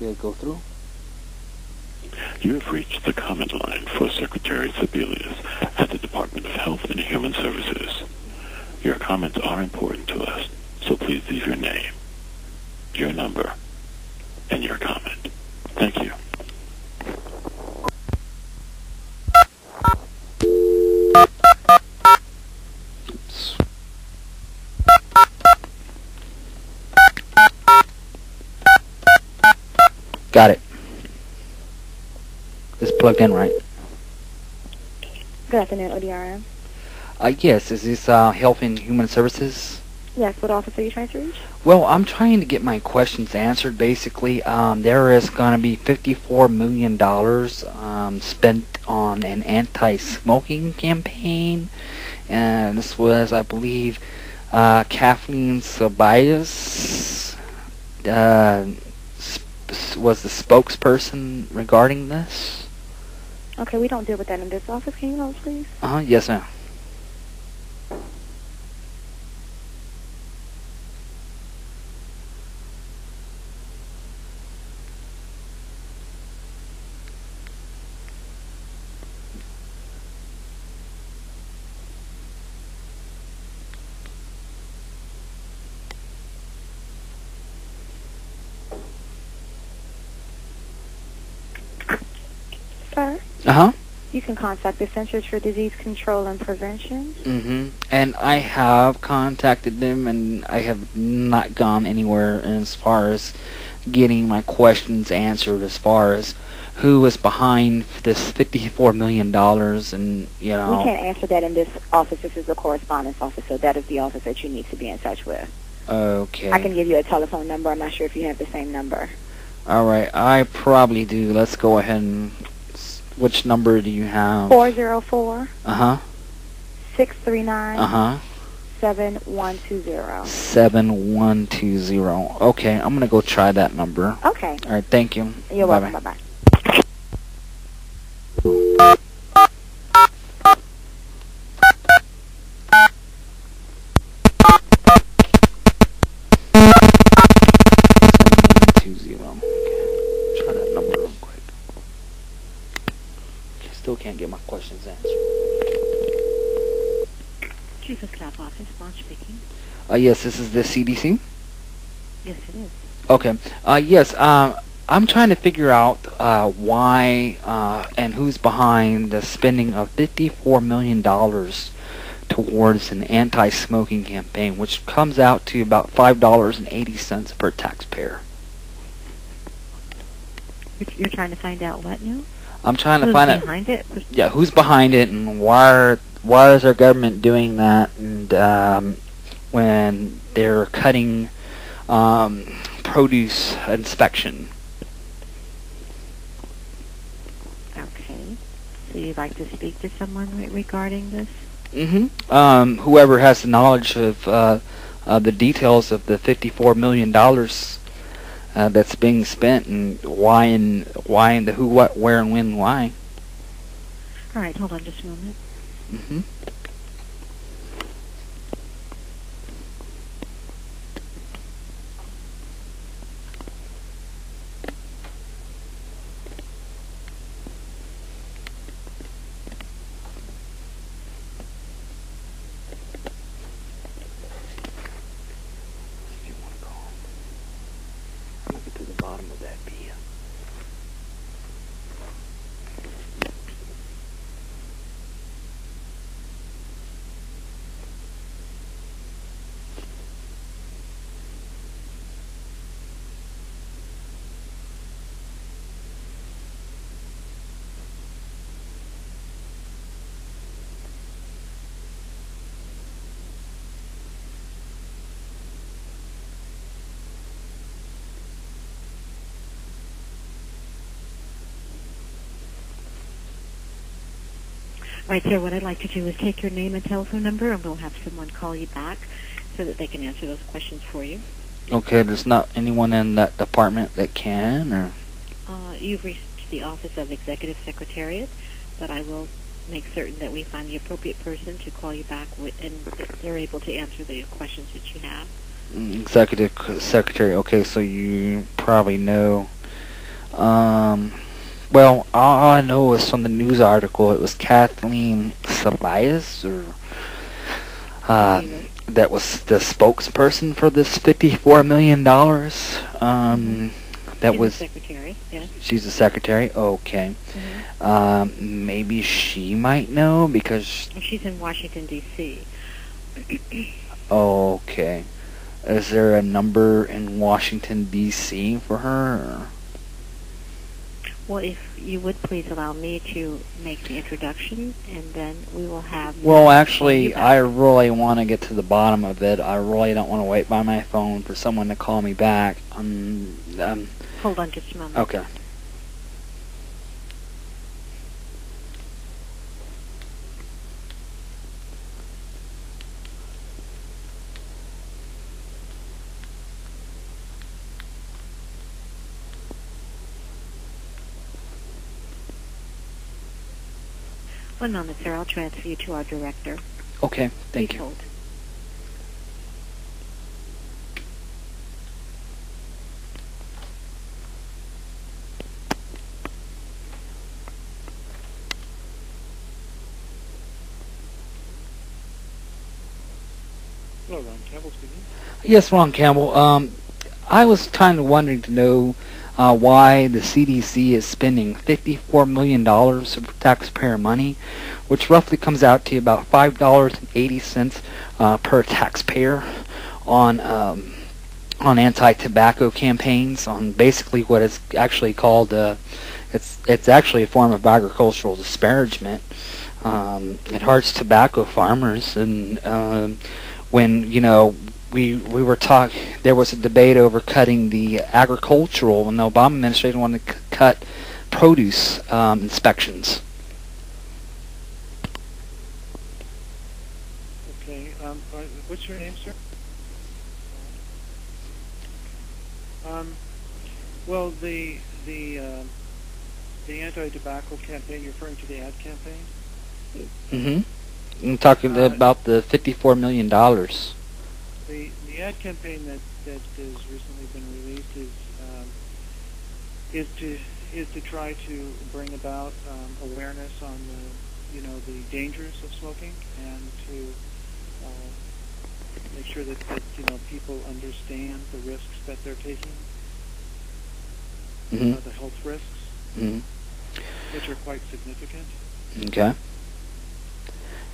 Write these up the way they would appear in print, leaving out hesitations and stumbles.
Did it go through? You have reached the comment line for Secretary Seibellus at the Department of Health and Human Services. Your comments are important to us, so please leave your name, your number, and your comment. Thank you. Oops. Got it. It's plugged in, right? Good afternoon, ODRM. Yes, is this Health and Human Services? Yes, what office are you trying to reach? Well, I'm trying to get my questions answered, basically. There is going to be $54 million spent on an anti-smoking campaign. And this was, I believe, Kathleen Seibellus was the spokesperson regarding this. Okay, we don't deal with that in this office. Can you hold, please? Yes, ma'am. Sir? Uh-huh. You can contact the Centers for Disease Control and Prevention. Mm-hmm. And I have contacted them, and I have not gone anywhere as far as getting my questions answered as far as who was behind this $54 million and, you know... We can't answer that in this office. This is the correspondence office, so that is the office that you need to be in touch with. Okay. I can give you a telephone number. I'm not sure if you have the same number. All right. I probably do. Let's go ahead and... Which number do you have? 404. Uh-huh. 639. Uh-huh. 7120. 7120. Okay, I'm going to go try that number. Okay. All right, thank you. You're welcome. Bye-bye. Still can't get my questions answered. Chief of Staff Office, Blanche speaking. Yes, this is the CDC? Yes, it is. Okay. Yes, I'm trying to figure out why and who's behind the spending of $54 million towards an anti-smoking campaign, which comes out to about $5.80 per taxpayer. You're trying to find out what now? I'm trying to find out. Who's behind it? Yeah, who's behind it, and why is our government doing that? And when they're cutting produce inspection. Okay. So you'd like to speak to someone regarding this? Mm-hmm. Whoever has the knowledge of the details of the $54 million that's being spent, and why and the who, what, where, and when, why. All right, hold on just a moment. Mm-hmm. Bottom of that beer. Right, sir, what I'd like to do is take your name and telephone number, and we'll have someone call you back so that they can answer those questions for you. Okay, there's not anyone in that department that can, or? You've reached the Office of Executive Secretariat, but I will make certain that we find the appropriate person to call you back and they're able to answer the questions that you have. Executive Secretary, okay, so you probably know Well, all I know is from the news article, it was Kathleen Seibellus, or that was the spokesperson for this $54 million. That She's was the secretary, yes. She's the secretary. Okay. Maybe she might know because. She's in Washington, D.C. Okay. Is there a number in Washington, D.C. for her? Or? Well, if you would please allow me to make the introduction, and then we will have... Well, actually, I really want to get to the bottom of it. I really don't want to wait by my phone for someone to call me back. Hold on just a moment. Okay. One moment, sir. I'll transfer you to our director. Okay, thank Please you. hold. Hello, Ron Campbell speaking. Yes, Ron Campbell. I was kind of wondering to know why the CDC is spending $54 million of taxpayer money, which roughly comes out to about $5.80 per taxpayer on anti-tobacco campaigns, on basically what is actually called it's actually a form of agricultural disparagement. It hurts tobacco farmers, and when we were there was a debate over cutting the agricultural, and the Obama administration wanted to cut produce inspections. Okay. What's your name, sir? Well, the anti-tobacco campaign. You're referring to the ad campaign? Mm-hmm. I'm talking about the $54 million. The ad campaign that has recently been released is to try to bring about awareness on the dangers of smoking, and to make sure that people understand the risks that they're taking, the health risks, which are quite significant. Okay.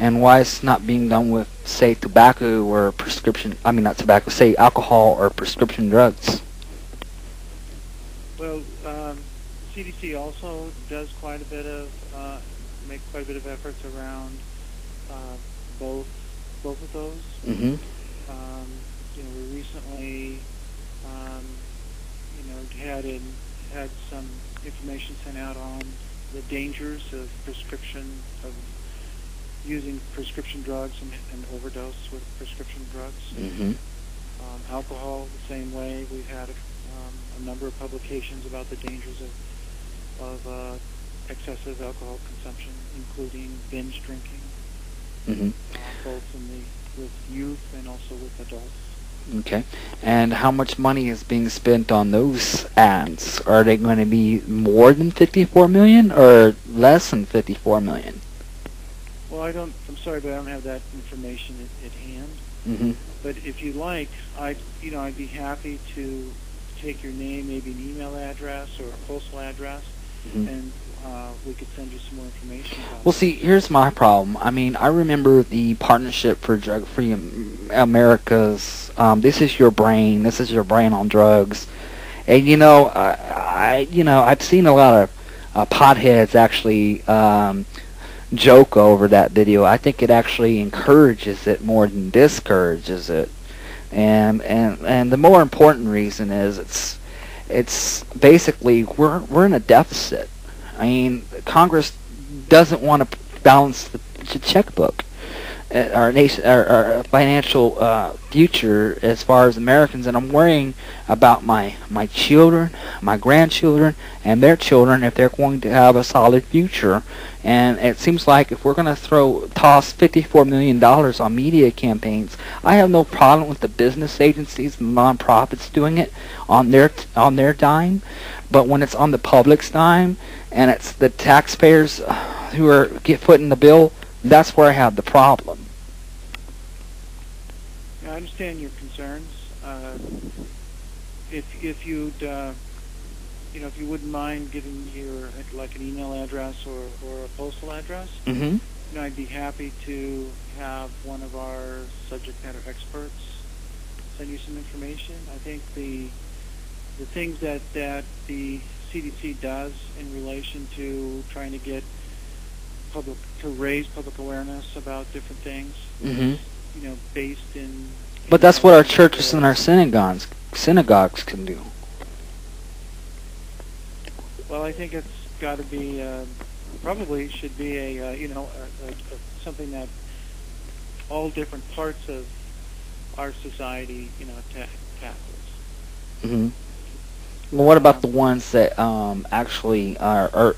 And why it's not being done with, say, tobacco or prescription, not tobacco, say alcohol or prescription drugs? Well, CDC also does quite a bit of efforts around both of those. Mm-hmm. We recently had some information sent out on the dangers of using prescription drugs and overdose with prescription drugs. Mm-hmm. Alcohol, the same way. We've had a number of publications about the dangers of excessive alcohol consumption, including binge drinking, both with youth and also with adults. Okay. And how much money is being spent on those ads? Are they going to be more than $54 million or less than $54 million? Well, I'm sorry, but I don't have that information at hand. Mm-hmm. But if you like, I'd be happy to take your name, maybe an email address or a postal address, and we could send you some more information about Well, see, here's my problem. I remember the Partnership for Drug-Free America's, this is your brain on drugs. And, I've seen a lot of potheads actually joke over that video. I think it actually encourages it more than discourages it. And the more important reason is it's basically we're in a deficit. Congress doesn't want to balance the checkbook, our nation, our financial future as far as Americans, and I'm worrying about my children, my grandchildren, and their children if they're going to have a solid future. And it seems like if we're going to toss $54 million on media campaigns, I have no problem with the business agencies and nonprofits doing it on their dime, but when it's on the public's dime and it's the taxpayers who are footing the bill, that's where I have the problem. Yeah, I understand your concerns. If you'd if you wouldn't mind giving your an email address or a postal address, I'd be happy to have one of our subject matter experts send you some information. I think the things that the CDC does in relation to trying to get raise public awareness about different things, based in. But that's what our churches and our synagogues can do. Well, I think it's got to be probably should be a something that all different parts of our society tackles. Well, what about the ones that actually are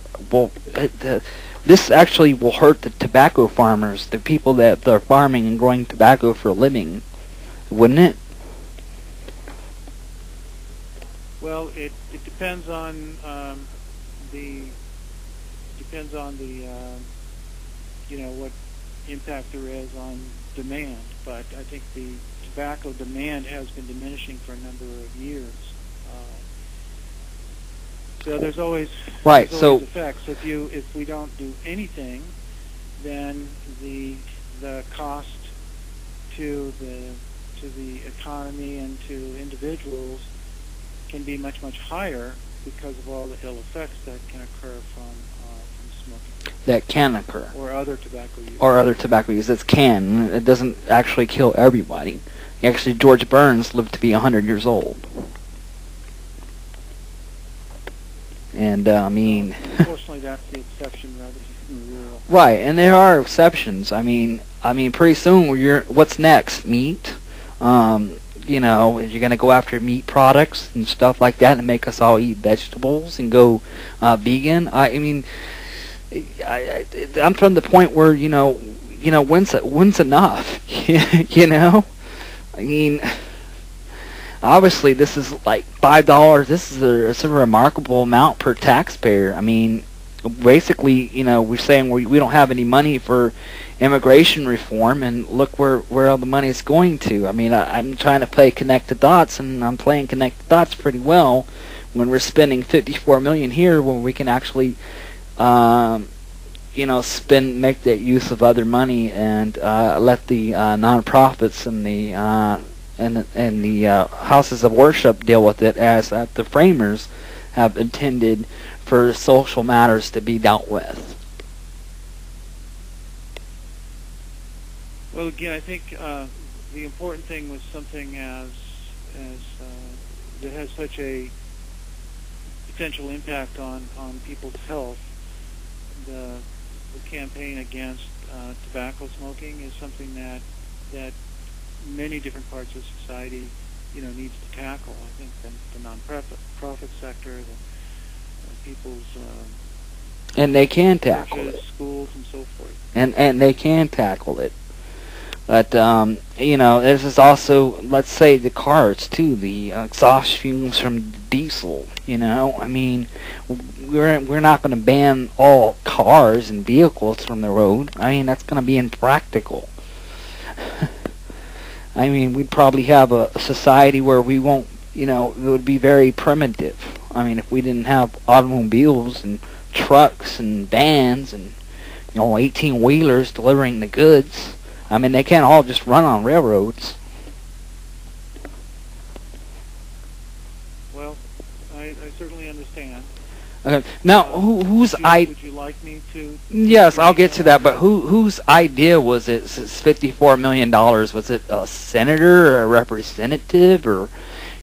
this actually will hurt the tobacco farmers, the people that are farming and growing tobacco for a living, wouldn't it? Well, it depends on what impact there is on demand, but I think the tobacco demand has been diminishing for a number of years. So there's always effects. If we don't do anything, then the cost to the economy and to individuals can be much higher because of all the ill effects that can occur from smoking. That can occur. Or other tobacco use. Or other tobacco use. It can. It doesn't actually kill everybody. Actually, George Burns lived to be 100 years old. And unfortunately, that's the exception rather than the rule. Right, and there are exceptions. I mean, pretty soon what's next? Meat. You're going to go after meat products and stuff like that and make us all eat vegetables and go vegan. I'm from the point where when's enough? Obviously, this is like $5. This is a remarkable amount per taxpayer. Basically, we're saying we don't have any money for immigration reform, and look where all the money is going to. I'm trying to play connect the dots, and I'm playing connect the dots pretty well when we're spending $54 million here, when we can actually, make that use of other money and let the nonprofits and the houses of worship deal with it, as the framers have intended for social matters to be dealt with. Well, again, I think the important thing was something as that has such a potential impact on people's health. The campaign against tobacco smoking is something that many different parts of society, needs to tackle. I think the non-profit sector, the people's and they can tackle it. Schools and so forth. And they can tackle it. But this is also, let's say, the cars too, the exhaust fumes from diesel. We're not going to ban all cars and vehicles from the road. That's going to be impractical. We'd probably have a society where we won't, it would be very primitive. If we didn't have automobiles and trucks and vans and, 18-wheelers delivering the goods. They can't all just run on railroads. Well, I certainly understand. Okay. Now, whose idea? Would you like me to? Yes, I'll get to that. But whose idea was it? It's $54 million. Was it a senator or a representative, or